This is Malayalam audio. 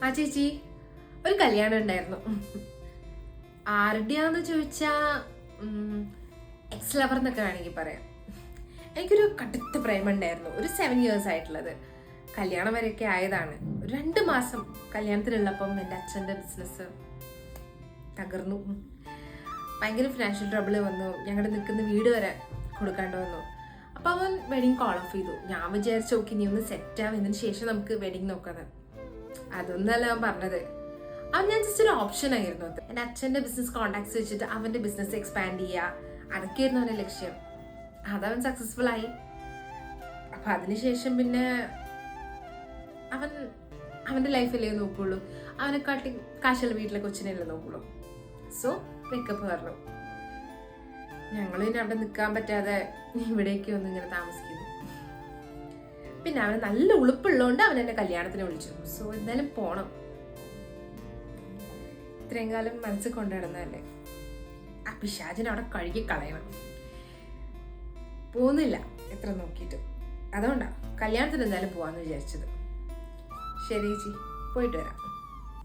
ആ ചേച്ചി, ഒരു കല്യാണം ഉണ്ടായിരുന്നു. ആരുടെയാന്ന് ചോദിച്ചാ എക്സ് ലവർ എന്നൊക്കെ വേണമെങ്കിൽ പറയാം. എനിക്കൊരു കടുത്ത പ്രേമം ഉണ്ടായിരുന്നു, ഒരു 7 years ആയിട്ടുള്ളത്. കല്യാണം വരെയൊക്കെ ആയതാണ്. 2 മാസം കല്യാണത്തിനുള്ളപ്പം എൻ്റെ അച്ഛൻ്റെ ബിസിനസ് തകർന്നു. ഭയങ്കര ഫിനാൻഷ്യൽ ട്രബിൾ വന്നു. ഞങ്ങളുടെ നിൽക്കുന്ന വീട് വരെ കൊടുക്കാണ്ട് വന്നു. അപ്പം അവൻ വെഡിങ് കോൾ ഓഫ് ചെയ്തു. ഞാൻ വിചാരിച്ചു നോക്കി നീ ഒന്ന് സെറ്റ് ആവുന്നതിന് ശേഷം നമുക്ക് വെഡിങ് നോക്കാന്ന്. അതൊന്നല്ല ഞാൻ പറഞ്ഞത്. അവൻ ഞാൻ ജസ്റ്റ് ഒരു ഓപ്ഷൻ ആയിരുന്നു അത്. എൻ്റെ അച്ഛൻ്റെ ബിസിനസ് കോണ്ടാക്ട്സ് വെച്ചിട്ട് അവൻ്റെ ബിസിനസ് എക്സ്പാൻഡ് ചെയ്യുക, അതൊക്കെയായിരുന്നു അവൻ്റെ ലക്ഷ്യം. അതവൻ സക്സസ്ഫുൾ ആയി. അപ്പം അതിനുശേഷം പിന്നെ അവൻ്റെ ലൈഫല്ലേ നോക്കുള്ളൂ. അവനെക്കാട്ടി കാശുള്ള വീട്ടിലെ കൊച്ചിനെയല്ലേ നോക്കുള്ളൂ. സോ പിക്കപ്പ് പറഞ്ഞു. ഞങ്ങൾ പിന്നെ അവിടെ നിൽക്കാൻ പറ്റാതെ ഇവിടേക്ക് വന്ന് ഇങ്ങനെ താമസിക്കുന്നു. പിന്നെ അവന് നല്ല ഉളുപ്പുള്ളതുകൊണ്ട് അവൻ എന്നെ കല്യാണത്തിന് വിളിച്ചു. സോ എന്തായാലും പോണം. ഇത്രയും കാലം മനസ്സിൽ കൊണ്ടുനടന്നതല്ലേ, ആ പിശാചിനെ അവിടെ കഴുകി കളയണം. പോകുന്നില്ല എത്ര നോക്കിയിട്ട്. അതുകൊണ്ടാണ് കല്യാണത്തിന് എന്തായാലും പോവാന്ന് വിചാരിച്ചത്. ശരി ചേച്ചി, പോയിട്ട് വരാം.